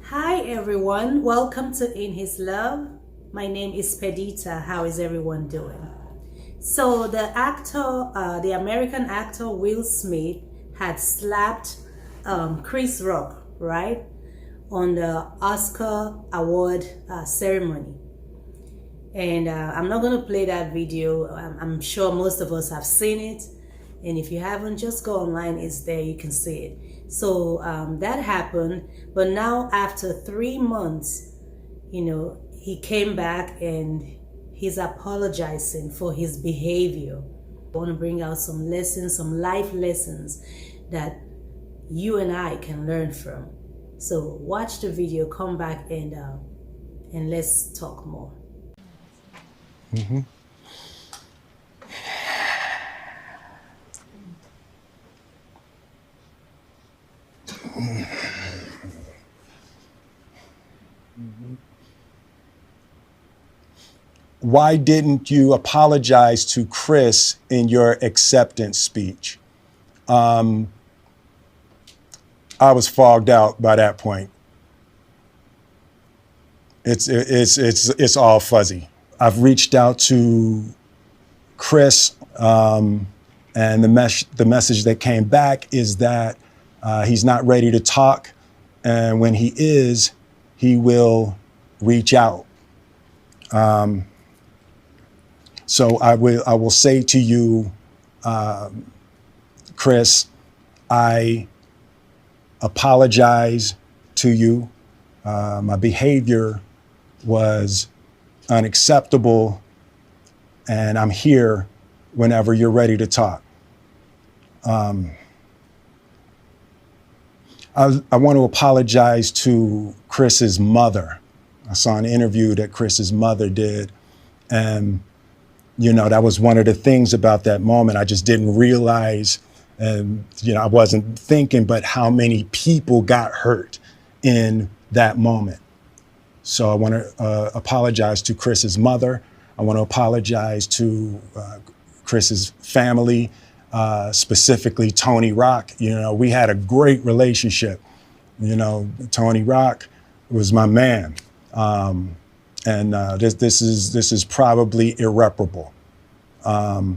Hi everyone, welcome to In His Love. My name is Pedita. How is everyone doing? So the American actor Will Smith had slapped Chris Rock, right, on the Oscar award ceremony. And I'm not going to play that video. I'm sure most of us have seen it. And if you haven't, just go online. It's there. You can see it. So that happened. But now after 3 months, he came back and he's apologizing for his behavior. I want to bring out some lessons, some life lessons that you and I can learn from. So watch the video, come back and let's talk more. Mm-hmm. Why didn't you apologize to Chris in your acceptance speech? I was fogged out by that point. It's all fuzzy. I've reached out to Chris, and the message that came back is that he's not ready to talk, and when he is, he will reach out. So I will say to you, Chris, I apologize to you. My behavior was unacceptable, and I'm here whenever you're ready to talk. I want to apologize to Chris's mother. I saw an interview that Chris's mother did, and that was one of the things about that moment. I just didn't realize, and I wasn't thinking, but how many people got hurt in that moment. So I want to apologize to Chris's mother. I want to apologize to Chris's family, specifically Tony Rock. We had a great relationship. Tony Rock was my man. And this is probably irreparable. I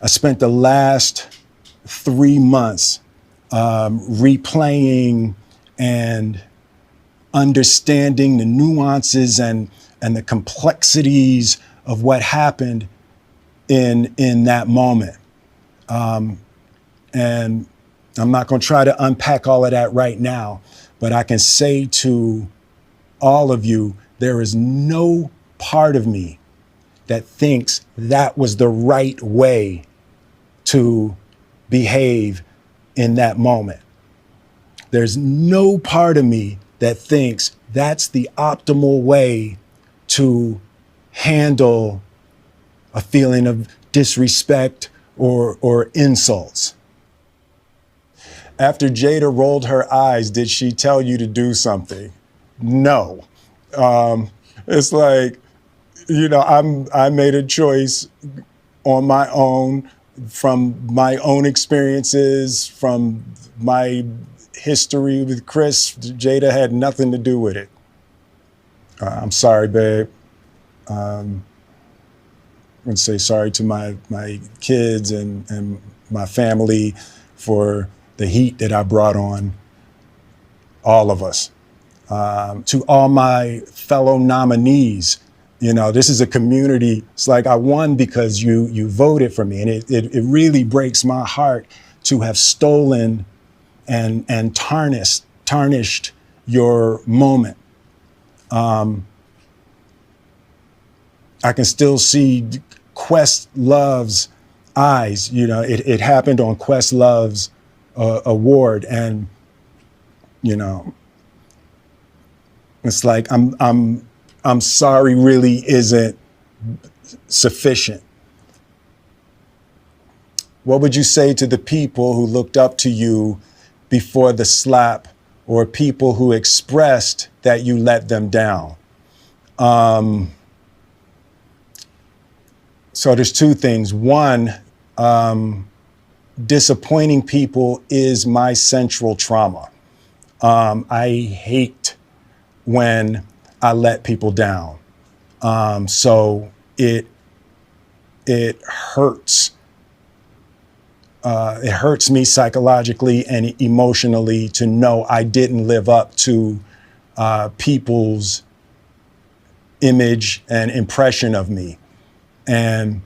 spent the last 3 months replaying and understanding the nuances and the complexities of what happened in that moment. And I'm not going to try to unpack all of that right now, but I can say to all of you, there is no part of me that thinks that was the right way to behave in that moment. There's no part of me that thinks that's the optimal way to handle a feeling of disrespect or insults. After Jada rolled her eyes, did she tell you to do something? No. It's like, I made a choice on my own, from my own experiences, from my history with Chris. Jada had nothing to do with it. I'm sorry, babe. I'm going to say sorry to my kids and my family for the heat that I brought on all of us. To all my fellow nominees, this is a community. It's like I won because you voted for me. And it really breaks my heart to have stolen and tarnished your moment. I can still see Questlove's eyes. It happened on Questlove's award, and it's like I'm sorry really isn't sufficient. What would you say to the people who looked up to you before the slap, or people who expressed that you let them down? So there's two things. One, disappointing people is my central trauma. I hate when I let people down. So it hurts. It hurts me psychologically and emotionally to know I didn't live up to people's image and impression of me. And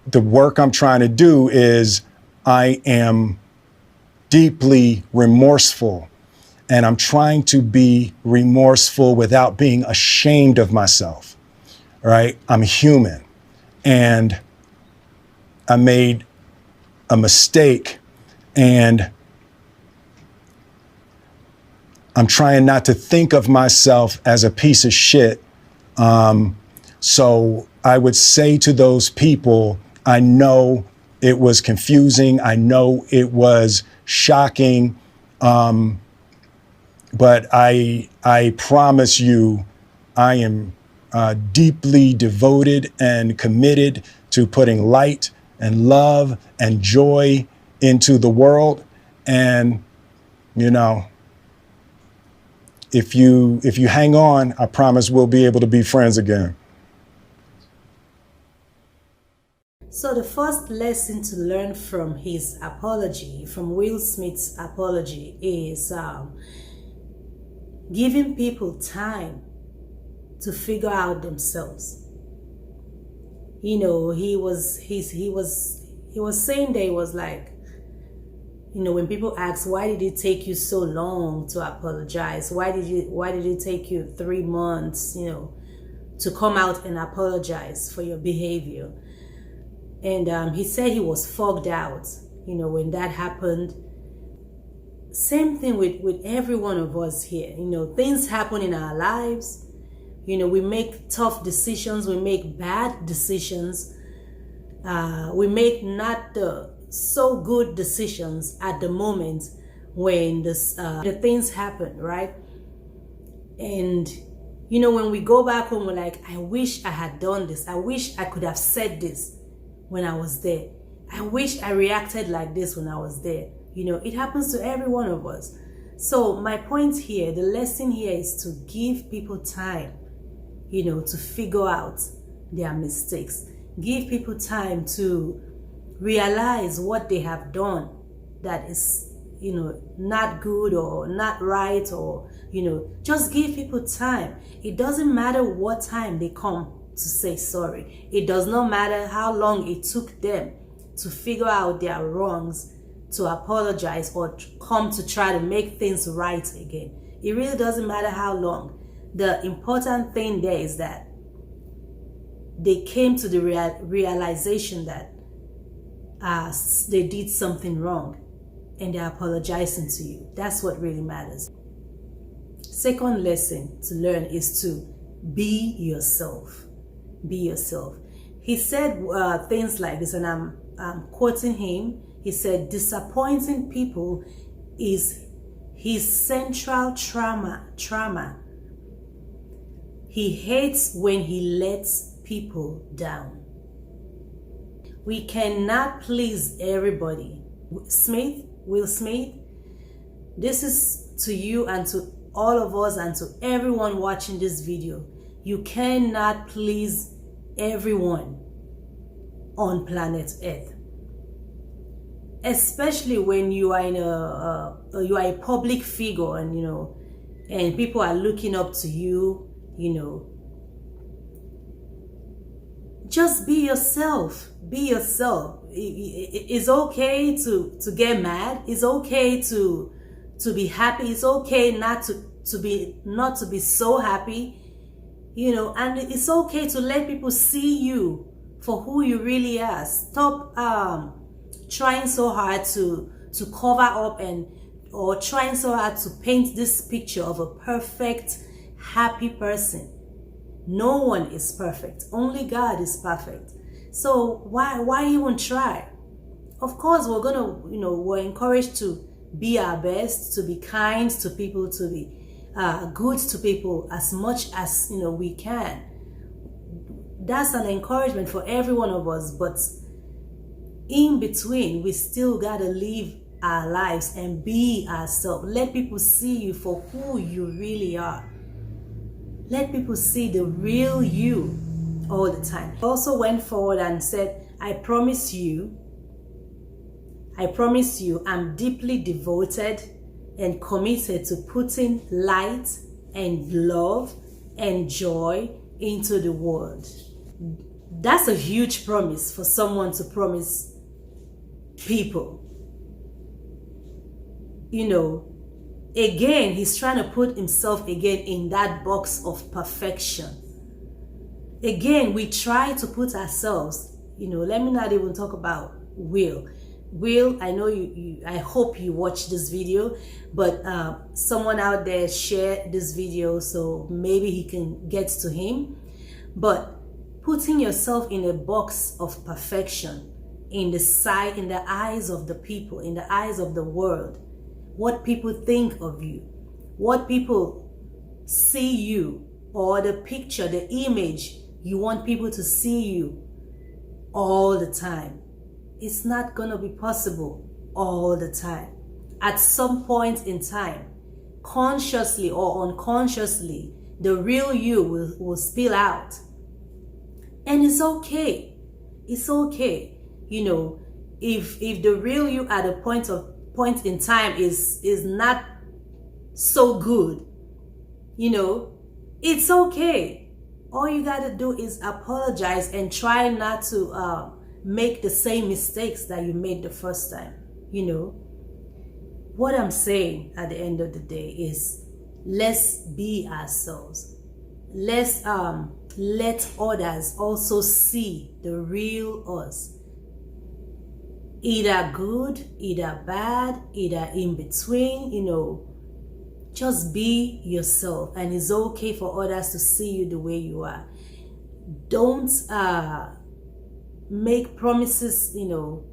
the work I'm trying to do is I am deeply remorseful, and I'm trying to be remorseful without being ashamed of myself, right? I'm human, and I made a mistake, and I'm trying not to think of myself as a piece of shit. So I would say to those people, I know it was confusing. I know it was shocking. But I promise you, I am deeply devoted and committed to putting light and love and joy into the world. And, you know, if you hang on, I promise we'll be able to be friends again. So the first lesson to learn from his apology, from Will Smith's apology, is giving people time to figure out themselves. You know, he was saying that, he was like, you know, when people ask, why did it take you so long to apologize? Why did it take you 3 months, you know, to come out and apologize for your behavior? And he said he was fogged out, you know, when that happened. Same thing with every one of us here. You know, things happen in our lives. You know, we make tough decisions. We make bad decisions. We make not the so good decisions at the moment when the things happen, right? And, you know, when we go back home, we're like, I wish I had done this. I wish I could have said this when I was there. I wish I reacted like this when I was there. You know, it happens to every one of us. So my point here, the lesson here is to give people time, you know, to figure out their mistakes. Give people time to realize what they have done that is, you know, not good or not right, or, you know, just give people time. It doesn't matter what time they come to say sorry. It does not matter how long it took them to figure out their wrongs, to apologize, or come to try to make things right again. It really doesn't matter how long. The important thing there is that they came to the realization that they did something wrong and they're apologizing to you. That's what really matters. Second lesson to learn is to be yourself. Be yourself. He said things like this, and I'm quoting him. He said, disappointing people is his central trauma. He hates when he lets people down. We cannot please everybody. Will Smith, this is to you and to all of us and to everyone watching this video. You cannot please everyone on planet Earth, especially when you are you are a public figure, and, you know, and people are looking up to you. You know, just be yourself. Be yourself. It's okay to get mad. It's okay to be happy. It's okay not to be so happy. You know, and it's okay to let people see you for who you really are. Stop trying so hard to cover up or trying so hard to paint this picture of a perfect, happy person. No one is perfect. Only God is perfect. So why even try? Of course, we're gonna, you know, we're encouraged to be our best, to be kind to people, to be good to people as much as, you know, we can. That's an encouragement for every one of us. But in between, we still gotta live our lives and be ourselves. Let people see you for who you really are. Let people see the real you all the time. He also went forward and said, I promise you, I'm deeply devoted and committed to putting light and love and joy into the world. That's a huge promise for someone to promise people. You know, again, he's trying to put himself again in that box of perfection. Again, we try to put ourselves, you know, let me not even talk about Will. Will, I know I hope you watch this video, but someone out there shared this video, so maybe he can get to him. But putting yourself in a box of perfection in the eyes of the people, in the eyes of the world, what people think of you, what people see you, or the picture, the image you want people to see you all the time. It's not going to be possible all the time. At some point in time, consciously or unconsciously, the real you will spill out. And it's okay. It's okay. You know, if the real you at a point in time is not so good, you know, it's okay. All you got to do is apologize and try not to make the same mistakes that you made the first time. You know, what I'm saying at the end of the day is, let's be ourselves. Let's let others also see the real us. Either good, either bad, either in between, you know. Just be yourself, and it's okay for others to see you the way you are. Don't make promises, you know,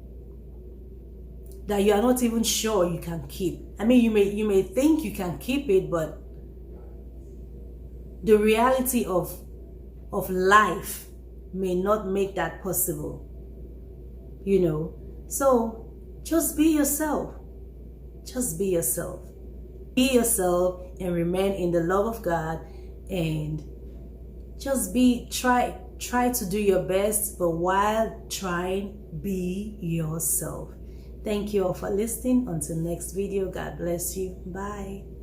that you are not even sure you can keep. I mean, you may think you can keep it, but the reality of life may not make that possible, you know. So just be yourself. Just be yourself. Be yourself and remain in the love of God, and just try to do your best, but while trying, be yourself. Thank you all for listening. Until next video, God bless you. Bye.